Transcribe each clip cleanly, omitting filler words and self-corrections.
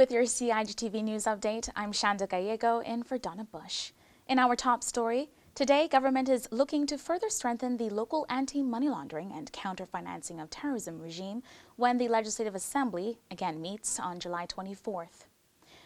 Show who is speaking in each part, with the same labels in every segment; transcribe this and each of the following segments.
Speaker 1: With your CIGTV news update, I'm Shanda Gallego in for Donna Bush. In our top story, today government is looking to further strengthen the local anti-money laundering and counter-financing of terrorism regime when the Legislative Assembly again meets on July 24th.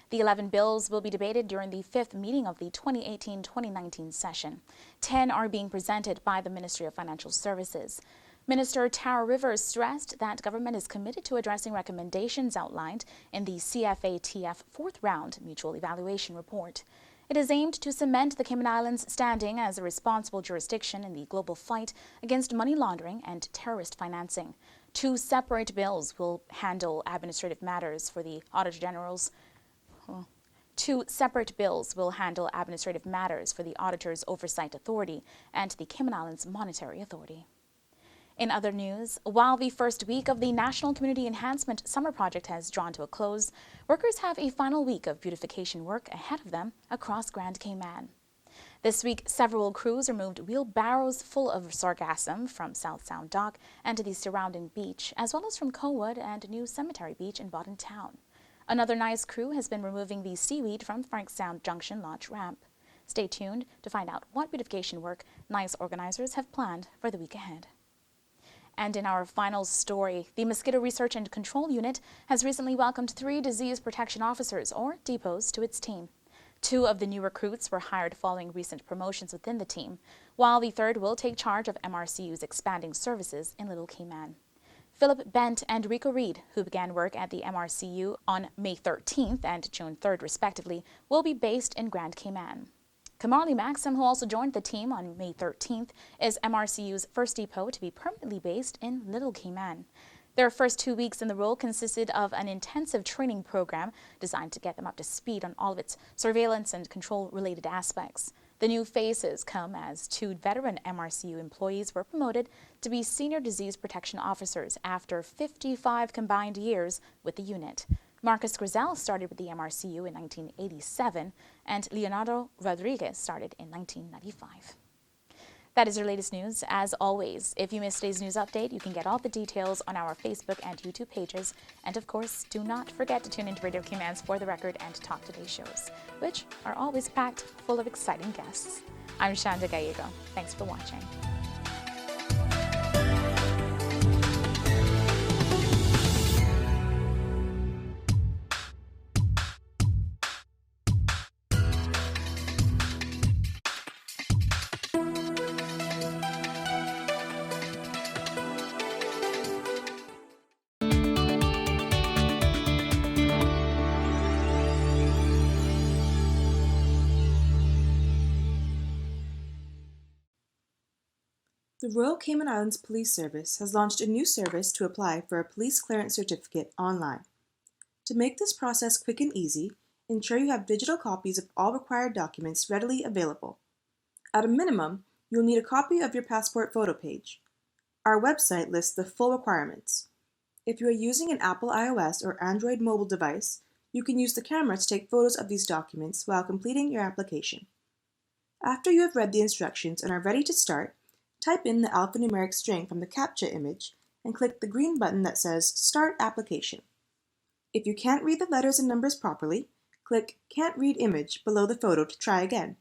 Speaker 1: The 11 bills will be debated during the 5th meeting of the 2018-2019 session. 10 are being presented by the Ministry of Financial Services. Minister Tara Rivers stressed that government is committed to addressing recommendations outlined in the CFATF fourth round mutual evaluation report. It is aimed to cement the Cayman Islands' standing as a responsible jurisdiction in the global fight against money laundering and terrorist financing. Two separate bills will handle administrative matters for the Auditor General's Auditor's Oversight Authority and the Cayman Islands Monetary Authority. In other news, while the first week of the National Community Enhancement Summer Project has drawn to a close, workers have a final week of beautification work ahead of them across Grand Cayman. This week, several crews removed wheelbarrows full of sargassum from South Sound Dock and to the surrounding beach, as well as from Cowood and New Cemetery Beach in Bodden Town. Another NICE crew has been removing the seaweed from Frank Sound Junction launch ramp. Stay tuned to find out what beautification work NICE organizers have planned for the week ahead. And in our final story, the Mosquito Research and Control Unit has recently welcomed 3 disease protection officers, or DPOs, to its team. 2 of the new recruits were hired following recent promotions within the team, while the third will take charge of MRCU's expanding services in Little Cayman. Philip Bent and Rico Reed, who began work at the MRCU on May 13th and June 3rd respectively, will be based in Grand Cayman. Kamarli Maxim, who also joined the team on May 13th, is MRCU's first depot to be permanently based in Little Cayman. Their first 2 weeks in the role consisted of an intensive training program designed to get them up to speed on all of its surveillance and control-related aspects. The new faces come as 2 veteran MRCU employees were promoted to be senior disease protection officers after 55 combined years with the unit. Marcus Grizel started with the MRCU in 1987, and Leonardo Rodriguez started in 1995. That is your latest news. As always, if you missed today's news update, you can get all the details on our Facebook and YouTube pages. And of course, do not forget to tune into Radio Cayman's For the Record and Talk Today shows, which are always packed full of exciting guests. I'm Shanda Gallego. Thanks for watching.
Speaker 2: The Royal Cayman Islands Police Service has launched a new service to apply for a police clearance certificate online. To make this process quick and easy, ensure you have digital copies of all required documents readily available. At a minimum, you'll need a copy of your passport photo page. Our website lists the full requirements. If you are using an Apple iOS or Android mobile device, you can use the camera to take photos of these documents while completing your application. After you have read the instructions and are ready to start, type in the alphanumeric string from the CAPTCHA image and click the green button that says Start Application. If you can't read the letters and numbers properly, click Can't Read Image below the photo to try again.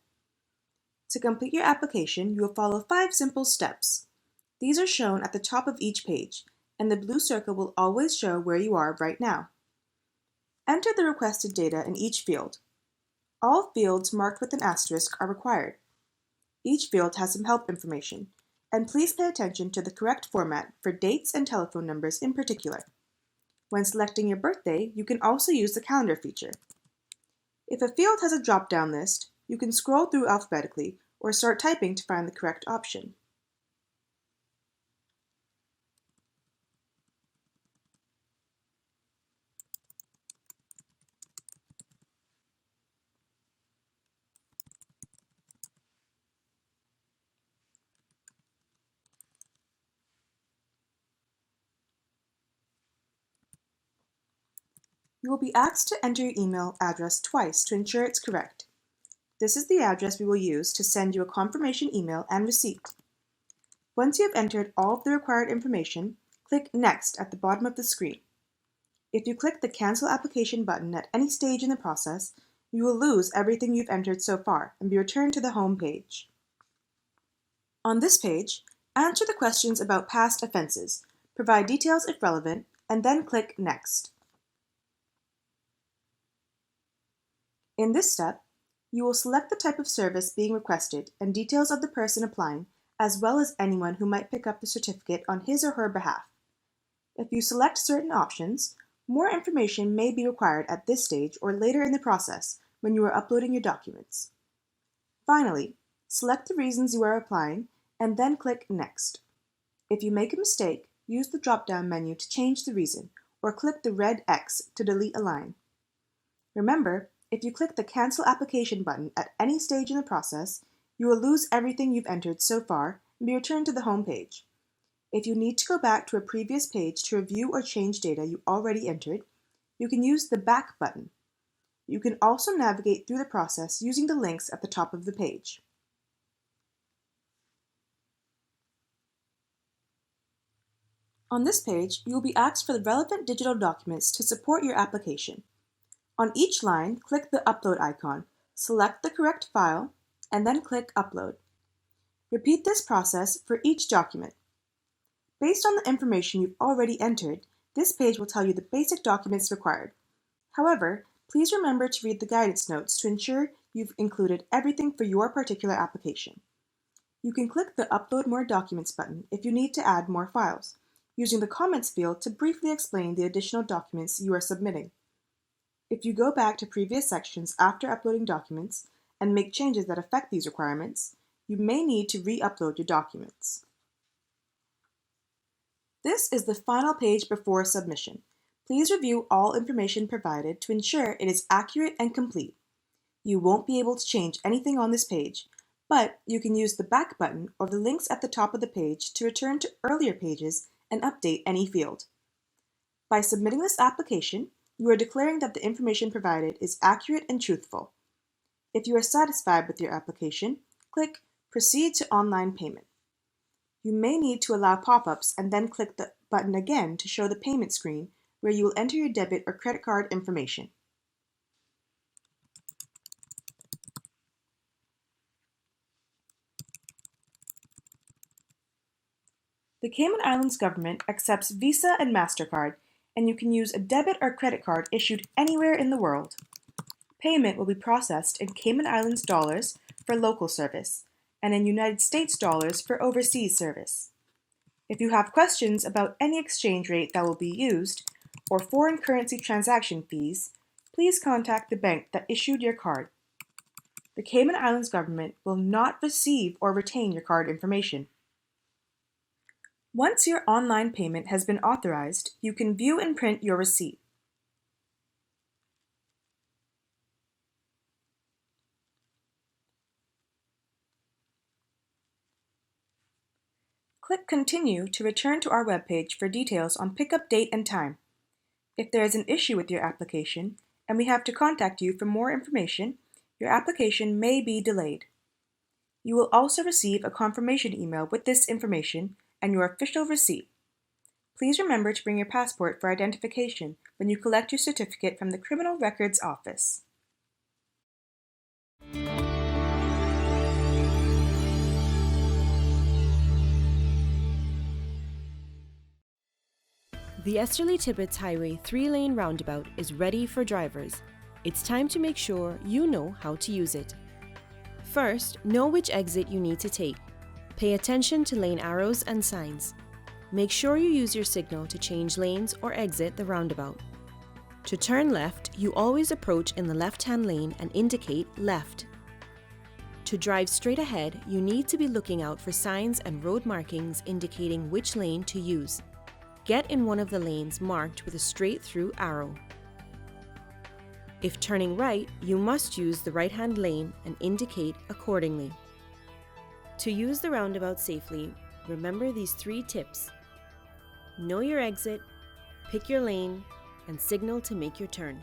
Speaker 2: To complete your application, you will follow 5 simple steps. These are shown at the top of each page, and the blue circle will always show where you are right now. Enter the requested data in each field. All fields marked with an asterisk are required. Each field has some help information, and please pay attention to the correct format for dates and telephone numbers in particular. When selecting your birthday, you can also use the calendar feature. If a field has a drop-down list, you can scroll through alphabetically or start typing to find the correct option. You will be asked to enter your email address twice to ensure it's correct. This is the address we will use to send you a confirmation email and receipt. Once you have entered all of the required information, click Next at the bottom of the screen. If you click the Cancel Application button at any stage in the process, you will lose everything you've entered so far and be returned to the home page. On this page, answer the questions about past offenses, provide details if relevant, and then click Next. In this step, you will select the type of service being requested and details of the person applying, as well as anyone who might pick up the certificate on his or her behalf. If you select certain options, more information may be required at this stage or later in the process when you are uploading your documents. Finally, select the reasons you are applying and then click Next. If you make a mistake, use the drop-down menu to change the reason or click the red X to delete a line. Remember, if you click the Cancel Application button at any stage in the process, you will lose everything you've entered so far and be returned to the home page. If you need to go back to a previous page to review or change data you already entered, you can use the Back button. You can also navigate through the process using the links at the top of the page. On this page, you will be asked for the relevant digital documents to support your application. On each line, click the Upload icon, select the correct file, and then click Upload. Repeat this process for each document. Based on the information you've already entered, this page will tell you the basic documents required. However, please remember to read the guidance notes to ensure you've included everything for your particular application. You can click the Upload More Documents button if you need to add more files, using the Comments field to briefly explain the additional documents you are submitting. If you go back to previous sections after uploading documents and make changes that affect these requirements, you may need to re-upload your documents. This is the final page before submission. Please review all information provided to ensure it is accurate and complete. You won't be able to change anything on this page, but you can use the Back button or the links at the top of the page to return to earlier pages and update any field. By submitting this application, you are declaring that the information provided is accurate and truthful. If you are satisfied with your application, click Proceed to Online Payment. You may need to allow pop-ups and then click the button again to show the payment screen where you will enter your debit or credit card information. The Cayman Islands government accepts Visa and MasterCard, and you can use a debit or credit card issued anywhere in the world. Payment will be processed in Cayman Islands dollars for local service, and in United States dollars for overseas service. If you have questions about any exchange rate that will be used, or foreign currency transaction fees, please contact the bank that issued your card. The Cayman Islands government will not receive or retain your card information. Once your online payment has been authorized, you can view and print your receipt. Click Continue to return to our webpage for details on pickup date and time. If there is an issue with your application and we have to contact you for more information, your application may be delayed. You will also receive a confirmation email with this information and your official receipt. Please remember to bring your passport for identification when you collect your certificate from the Criminal Records Office.
Speaker 3: The Esterly-Tibbetts Highway 3-lane roundabout is ready for drivers. It's time to make sure you know how to use it. First, know which exit you need to take. Pay attention to lane arrows and signs. Make sure you use your signal to change lanes or exit the roundabout. To turn left, you always approach in the left-hand lane and indicate left. To drive straight ahead, you need to be looking out for signs and road markings indicating which lane to use. Get in one of the lanes marked with a straight-through arrow. If turning right, you must use the right-hand lane and indicate accordingly. To use the roundabout safely, remember these 3 tips. Know your exit, pick your lane, and signal to make your turn.